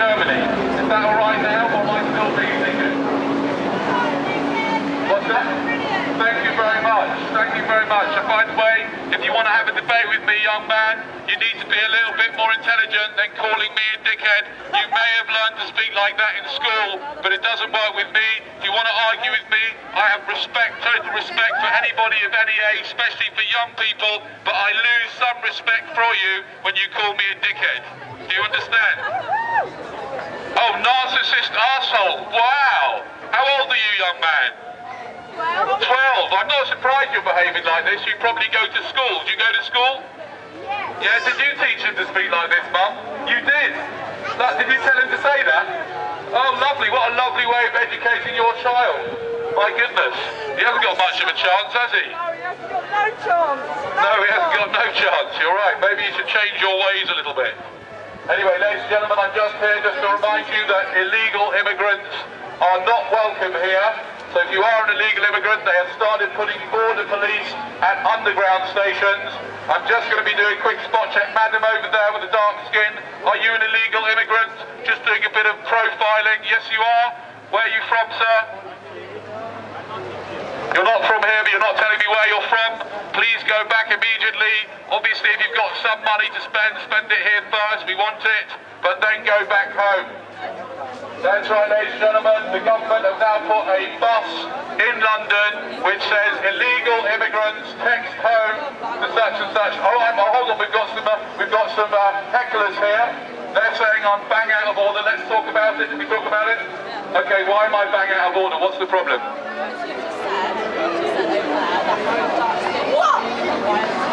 Germany. Is that alright now, or am I still being thinking? What's that? Thank you very much. Thank you very much. And by the way, if you want to have a debate with me, young man, you need to be a little bit more intelligent than calling me a dickhead. You may have learned to speak like that in school, but it doesn't work with me. If you want to argue with me, I have respect, total respect for anybody of any age, especially for young people, but I lose some respect for you when you call me a dickhead. Do you understand? Oh, narcissist arsehole. Wow. How old are you, young man? 12. I'm not surprised you're behaving like this. You probably go to school. Do you go to school? Yeah, did you teach him to speak like this, Mum? You did? Did you tell him to say that? Oh, lovely. What a lovely way of educating your child. My goodness. He hasn't got much of a chance, has he? No, he hasn't got no chance. No, he hasn't got no chance. You're right. Maybe you should change your ways a little bit. Anyway, ladies and gentlemen, I'm just here just to remind you that illegal immigrants are not welcome here. So if you are an illegal immigrant, they have started putting border police at underground stations. I'm just going to be doing a quick spot check. Madam over there with the dark skin, are you an illegal immigrant? Just doing a bit of profiling. Yes, you are. Where are you from, sir? You're not from here, but you're not telling me where you're from. Please go back immediately. Obviously, if you've got some money to spend, spend it here first. We want it, but then go back home. That's right, ladies and gentlemen. The government have now put a bus in London which says illegal immigrants text home to such and such. Oh, hold on. We've got some hecklers here. They're saying I'm bang out of order. Let's talk about it. Can we talk about it? Okay. Why am I bang out of order? What's the problem?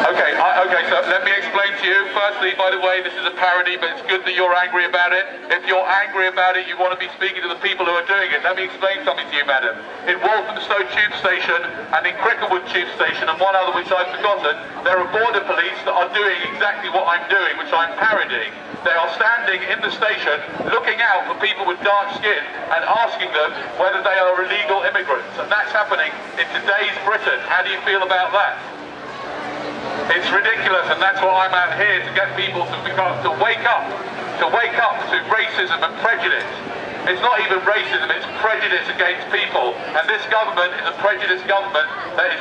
Okay, so let me explain to you. Firstly, by the way, this is a parody, but it's good that you're angry about it. If you're angry about it, you want to be speaking to the people who are doing it. Let me explain something to you, madam. In Walthamstow Tube Station and in Cricklewood Tube Station and one other which I've forgotten, there are border police that are doing exactly what I'm doing, which I'm parodying. They are standing in the station looking out for people with dark skin and asking them whether they are illegal immigrants. And that's happening in today's Britain. How do you feel about that? It's ridiculous, and that's what I'm out here to get people to wake up to racism and prejudice. It's not even racism, it's prejudice against people. And this government is a prejudiced government that is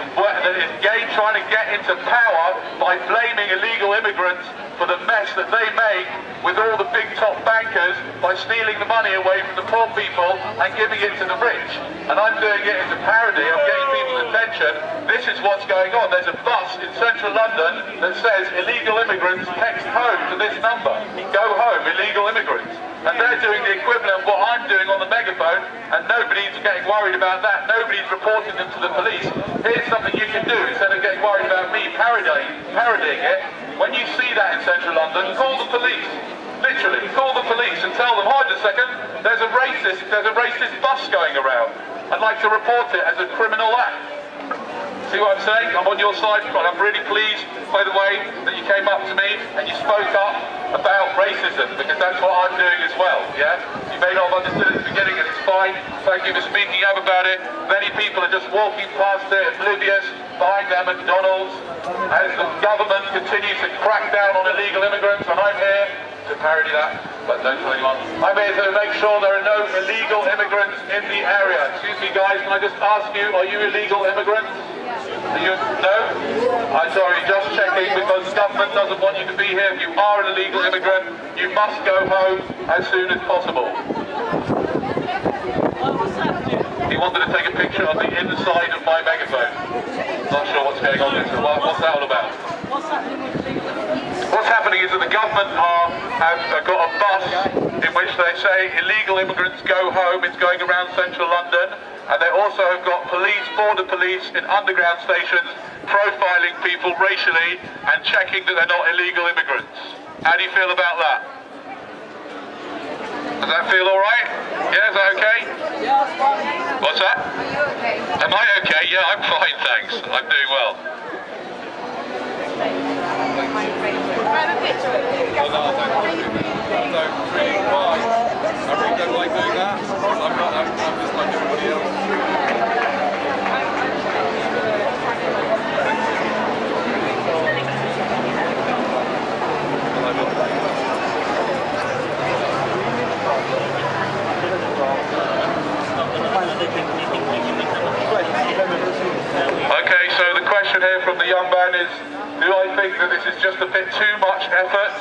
trying to get into power by blaming illegal immigrants for the mess that they make with all the big top bankers by stealing the money away from the poor people and giving it to the rich. And I'm doing it as a parody, I'm getting people's attention. This is what's going on. There's a bus in central London that says illegal immigrants text home to this number. Go home, illegal immigrants. And they're doing the equivalent of what I'm doing on the megaphone, and nobody's getting worried about that. Nobody's reporting them to the police. Here's something you can do instead of getting worried about me parodying it. When you see that in central London, call the police. Literally, call the police and tell them, hold a second, there's a racist bus going around. I'd like to report it as a criminal act. See what I'm saying? I'm on your side. I'm really pleased, by the way, that you came up to me and you spoke up about racism, because that's what I'm doing as well, yeah? You may not have understood at the beginning, and it's fine. Thank you for speaking up about it. Many people are just walking past it, oblivious, buying their McDonald's, as the government continues to crack down on illegal immigrants, and I'm here to parody that, but don't tell anyone. I'm here to make sure there are no illegal immigrants in the area. Excuse me, guys, can I just ask you, are you illegal immigrants? No? I'm sorry, just checking, because the government doesn't want you to be here. If you are an illegal immigrant, you must go home as soon as possible. He wanted to take a picture of the inside of my megaphone. Not sure what's going on there. What's that all about? What's happening is that the government have got a bus in which they say illegal immigrants go home. It's going around central London. And they also have got border police in underground stations profiling people racially and checking that they're not illegal immigrants. How do you feel about that? Does that feel alright? Yeah, is that okay? Yeah, it's fine. What's that? Are you okay? Am I okay? Yeah, I'm fine, thanks. I'm doing well. Have a picture of you. Oh, no, I don't really why. I really don't like doing that. I'm just like everybody else. is, do I think that this is just a bit too much effort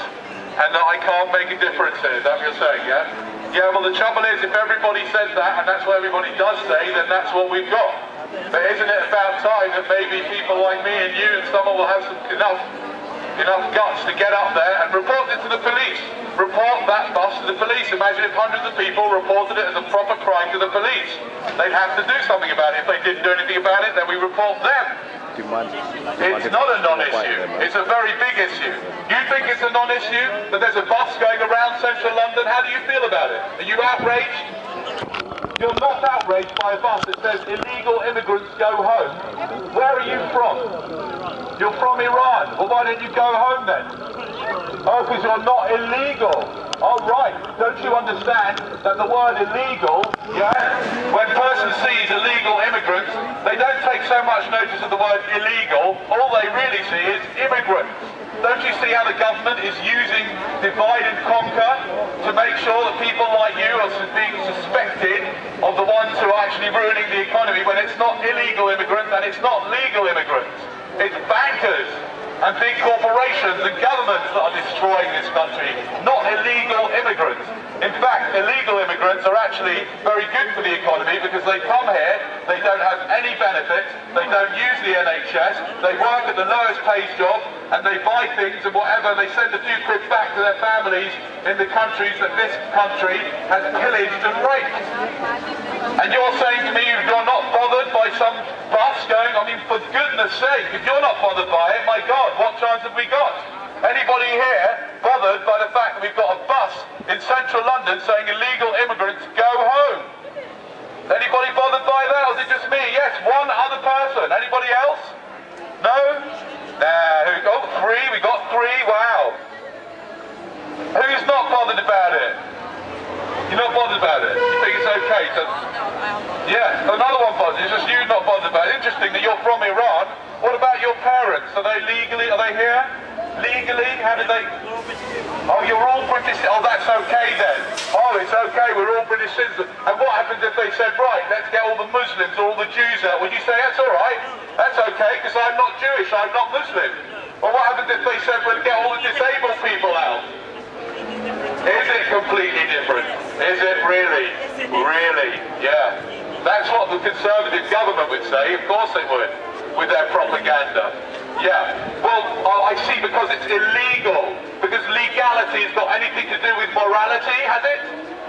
and that I can't make a difference here? Is that what you're saying, yeah? Yeah, well the trouble is, if everybody says that, and that's what everybody does say, then that's what we've got. But isn't it about time that maybe people like me and you and someone will have enough guts to get up there and report it to the police? Report that bus to the police. Imagine if hundreds of people reported it as a proper crime to the police. They'd have to do something about it. If they didn't do anything about it, then we report them. It's not a non-issue. It's a very big issue. You think it's a non-issue, that there's a bus going around central London? How do you feel about it? Are you outraged? You're not outraged by a bus that says illegal immigrants go home. Where are you from? You're from Iran. Well, why don't you go home then? Oh, because you're not illegal. Oh, right. Don't you understand that the word illegal, yeah, when a person sees illegal immigrants, they don't take so much notice of the word illegal. All they really see is immigrants. Don't you see how the government is using divide and conquer to make sure that people like you are being suspected of the ones who are actually ruining the economy when it's not illegal immigrants and it's not legal immigrants? It's bankers and big corporations and governments that are destroying this country, not illegal immigrants. In fact, illegal immigrants are actually very good for the economy because they come here, they don't have any benefits, they don't use the NHS, they work at the lowest paid job, and they buy things and whatever, they send a few quid back to their families in the countries that this country has pillaged and raped. And you're saying to me you're not bothered by some bus going, I mean, for goodness sake, if you're not bothered by it, my God, what chance have we got? Anybody here bothered by the fact that we've got a bus in central London saying illegal immigrants go home? Anybody bothered by that, or is it just me? Yes, one other person. Anybody else? No? Nah, oh, three, we got three, wow. Who's not bothered about it? You're not bothered about it? You think it's okay to... Yeah, another one bothered, it's just you not bothered about it. Interesting that you're from Iran. What about your parents? Are they here? Legally? How did they... Oh, you're all British... Oh, that's okay then. Oh, it's okay, we're all British citizens. And what happens if they said, right, let's get all the Muslims or all the Jews out? Would you say, that's all right? That's okay, because I'm not Jewish, I'm not Muslim. Well, what happens if they said, we'll get all the disabled people out? Is it completely different? Is it really? Really? Yeah. That's what the Conservative government would say, of course it would, with their propaganda. Yeah, well, I see, because it's illegal. Because legality has got anything to do with morality, has it?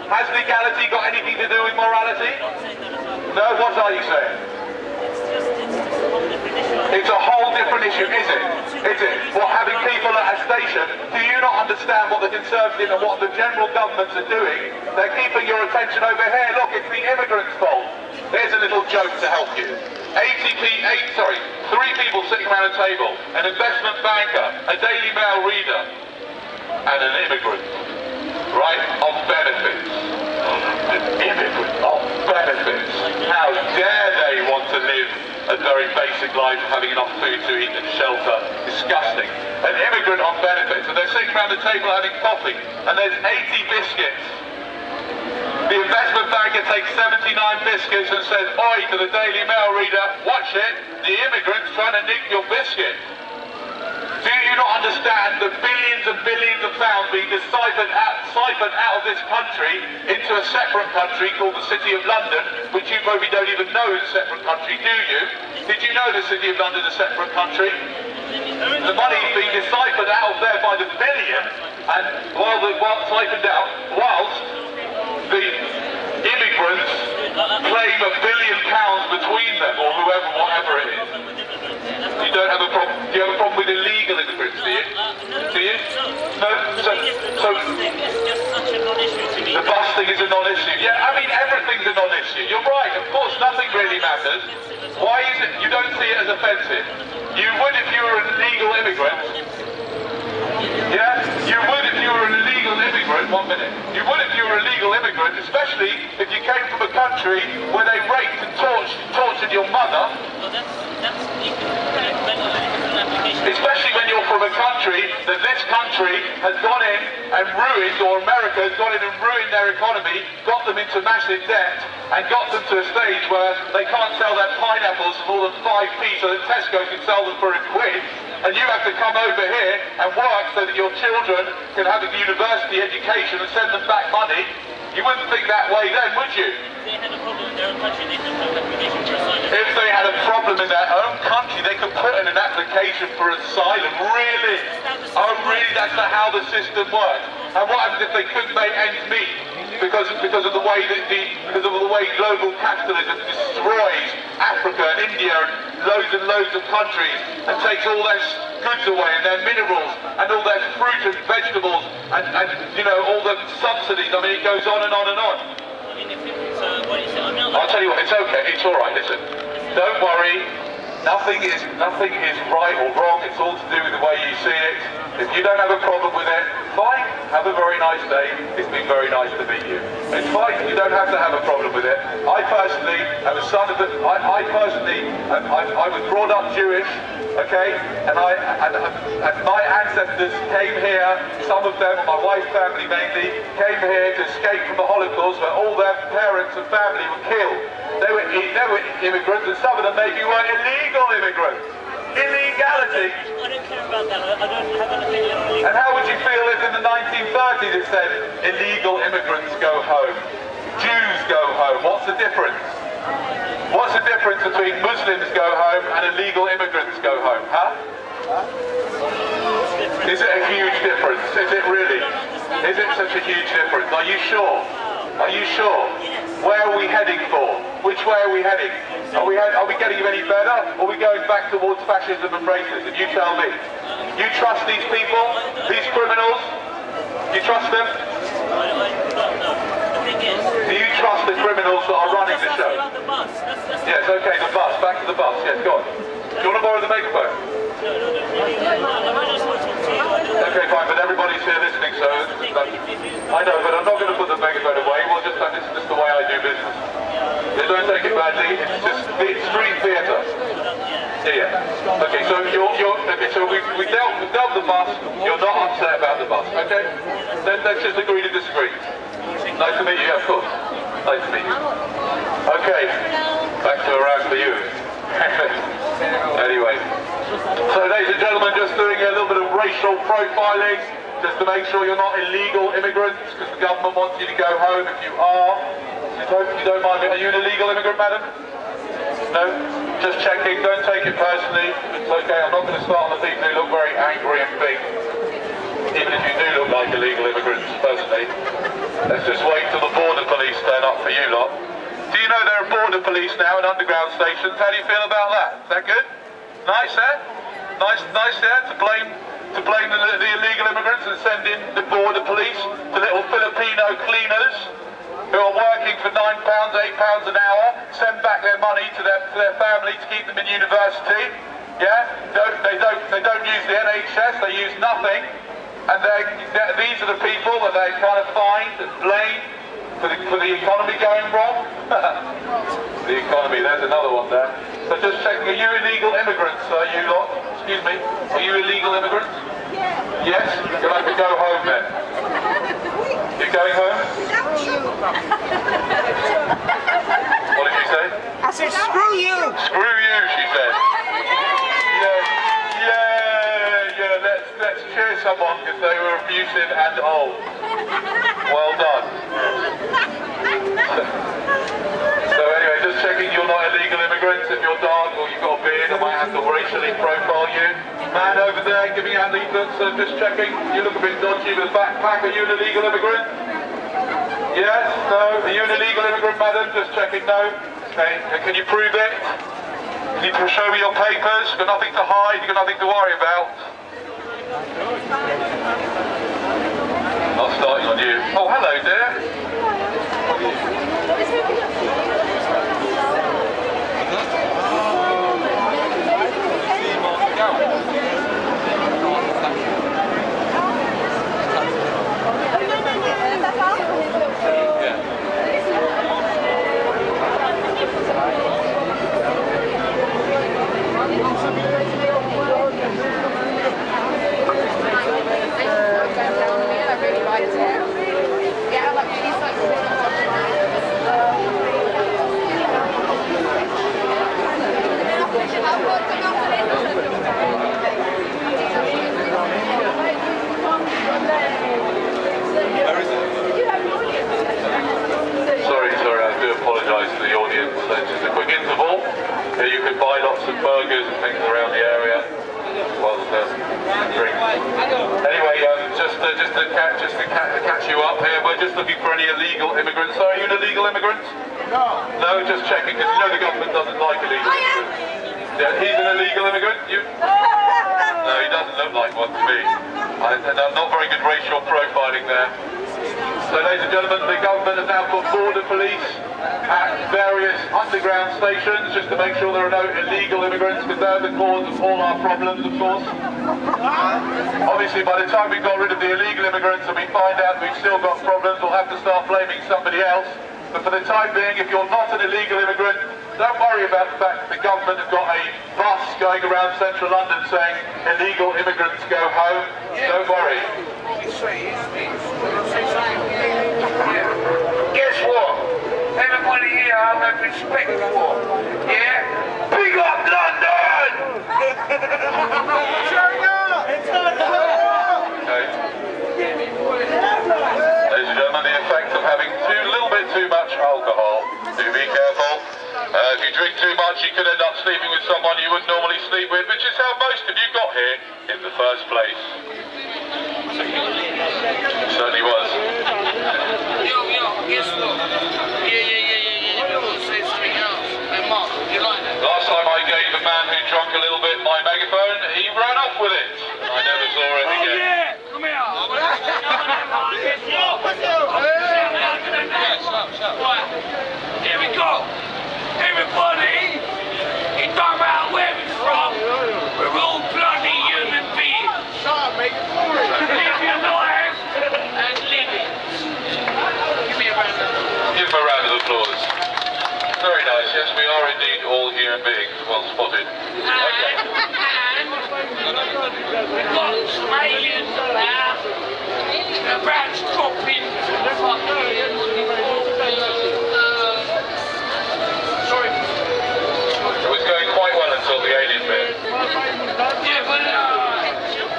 Has legality got anything to do with morality? No, what are you saying? It's a whole different issue, is it? Is it? Well, having people at a station, do you not understand what the Conservatives and what the general governments are doing? They're keeping your attention over here. Look, it's the immigrants' fault. There's a little joke to help you. Three people sitting around a table, an investment banker, a Daily Mail reader, and an immigrant, right, on benefits. An immigrant on benefits. How dare they want to live a very basic life, having enough food to eat and shelter? Disgusting. An immigrant on benefits, and they're sitting around the table having coffee, and there's 80 biscuits. The investment banker takes 79 biscuits and says, oi, to the Daily Mail reader, watch it, the immigrant's trying to nick your biscuit. Do you not understand the billions and billions of pounds being siphoned out of this country into a separate country called the City of London, which you probably don't even know is a separate country, do you? Did you know the City of London is a separate country? The money is being siphoned out of there by the billion, and siphoned out whilst the immigrants claim £1 billion between them, or whatever it is. You don't have a problem. Do you have a problem with illegal immigrants? Do you? Do you? No. So the bus thing is a non-issue. Yeah, I mean everything's a non-issue. You're right. Of course, nothing really matters. Why is it you don't see it as offensive? You would if you were an illegal immigrant. Yeah, you would if you were an illegal immigrant. 1 minute. You would if you were a legal immigrant, especially if you came from a country where they raped and tortured your mother. Especially when you're from a country that this country has gone in and ruined, or America has gone in and ruined their economy, got them into massive debt, and got them to a stage where they can't sell their pineapples for more than 5p so that Tesco can sell them for £1. and you have to come over here and work so that your children can have a university education and send them back money, you wouldn't think that way then, would you? If they had a problem in their own country, they could put an application for asylum. If they had a problem in their own country, they could put in an application for asylum. Really? Oh, really? That's not how the system works. And what happens if they couldn't make ends meet because of the way global capitalism destroys Africa and India and loads of countries and takes all their goods away and their minerals and all their fruit and vegetables and you know, all the subsidies. I mean, it goes on and on and on. I mean, what do you say? I mean, I'll tell you what, it's okay, it's all right. Listen, don't worry. Nothing is right or wrong. It's all to do with the way you see it. If you don't have a problem with it, fine. Have a very nice day. It's been very nice to meet you. It's fine. You don't have to have a problem with it. I personally am a son of the. I was brought up Jewish, okay, and my ancestors came here. Some of them, my wife's family mainly, came here to escape from the Holocaust, where all their parents and family were killed. They were immigrants, and some of them maybe were illegal immigrants. Illegality. I don't care about that. I don't have an opinion on it. And how would you feel if in the 1930s it said illegal immigrants go home, Jews go home? What's the difference? What's the difference between Muslims go home and illegal immigrants go home, huh? Is it a huge difference? Is it really? Is it such a huge difference? Are you sure? Are you sure? Where are we heading for? Which way are we heading? Are we getting any better? Or are we going back towards fascism and racism? You tell me. You trust these people? These criminals? You trust them? No. The thing is... Do you trust the criminals that are running the show? About the bus. That's Yes, okay, the bus. Back to the bus. Yes, go on. Do you want to borrow the megaphone? No. I just want to talk to you. Okay, fine, but everybody's here listening, so... I know, but I'm not going to put the megaphone away. We'll just, this is just the way I do business. Yeah, don't take it badly. It's just street theatre. Yeah. Okay, so we dealt the bus. You're not upset about the bus, okay? Then let's just agree to disagree. Nice to meet you, of course. Nice to meet you. Okay, back to around for you. Anyway, so ladies and gentlemen, just doing a little bit of racial profiling, just to make sure you're not illegal immigrants, because the government wants you to go home if you are. You don't mind me. Are you an illegal immigrant, madam? No? Just checking, don't take it personally. It's okay, I'm not going to start on the people who look very angry and big. Even if you do look like illegal immigrants, personally. Let's just wait till the border police turn up for you lot. Do you know there are border police now in underground stations? How do you feel about that? Is that good? Nice, eh? Nice, yeah? To blame the illegal immigrants and send in the border police, the little Filipino cleaners who are working for £9, £8 an hour, send back their money to their family to keep them in university. Yeah? They don't use the NHS, they use nothing. And these are the people that they kind of find and blame for the economy going wrong. The economy, there's another one there. So just checking, are you illegal immigrants, you lot? Excuse me, are you illegal immigrants? Yes? You'll have to go home then. You're going home? What did you say? I said, screw you! Screw you, she said. Yeah, let's cheer someone because they were abusive and old. Well done. So anyway, just checking you're not illegal immigrants. If you're dark or you've got a beard, I might have to racially profile you. Man over there giving out leaflets, so just checking. You look a bit dodgy with a backpack. Are you an illegal immigrant? Yes? No? Are you an illegal immigrant, madam? Just checking, no? Okay. Can you prove it? Can you show me your papers? You've got nothing to hide, you've got nothing to worry about. Not starting on you. Oh, hello there. Yeah, I like cheese. beers and things around the area. Well, drink. Anyway, just to catch you up here, we're just looking for any illegal immigrants. So are you an illegal immigrant? No. No, just checking, because you know the government doesn't like illegal immigrants. Yeah, he's an illegal immigrant? You? No, he doesn't look like one to me. Not very good racial profiling there. So, ladies and gentlemen, the government has now put border police at various underground stations just to make sure there are no illegal immigrants, because they're the cause of all our problems, of course. Obviously, by the time we've got rid of the illegal immigrants and we find out we've still got problems, we'll have to start blaming somebody else. But for the time being, if you're not an illegal immigrant, don't worry about the fact that the government have got a bus going around central London saying illegal immigrants go home. Don't worry. Guess what? Everybody here I have respect for. Yeah? Big up London! Okay. Ladies and gentlemen, the effect of having a little bit too much alcohol. Do be careful. If you drink too much, you could end up sleeping with someone you wouldn't normally sleep with, which is how most of you got here in the first place. It certainly was. Yo, guess what? Yeah. You want to say something else? Hey, Mark, you like that? Last time I gave a man who drunk a little bit my megaphone, he ran off with it. I never saw it again. Yeah! Come here! Right, here we go! Everybody, it don't matter where we're from, we're all bloody human beings. Live your life and live it. Give me a round of applause. Give him a round of applause. Very nice, yes, we are indeed all human beings, well spotted. Okay. And we've got some aliens about to drop in the fucking sorry. It was going quite well until the alien bit. Yeah, but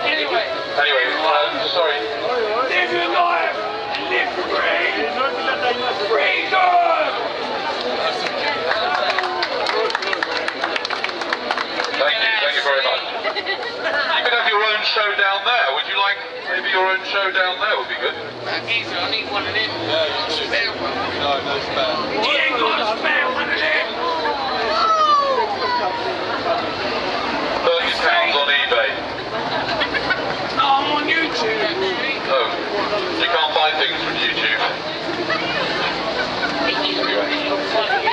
anyway, Sorry. live your life and live free. Freedom! Thank you very much. You could have your own show down there. Would you like maybe your own show down there would be good? Geezer, I need one of them. Spare one. No spare. You ain't got a spare one of them. £30 on eBay. No, I'm on YouTube. Oh, you can't buy things from YouTube.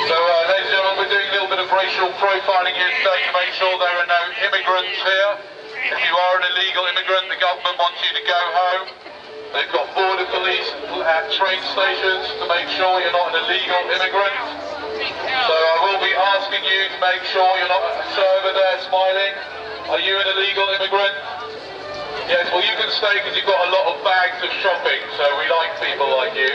So, ladies and gentlemen, we're doing a little bit of racial profiling here today to make sure there are no immigrants here. If you are an illegal immigrant, the government wants you to go home. They've got border police at train stations to make sure you're not an illegal immigrant. So I will be asking you to make sure you're not a server there smiling. Are you an illegal immigrant? Yes, well you can stay because you've got a lot of bags of shopping, so we like people like you.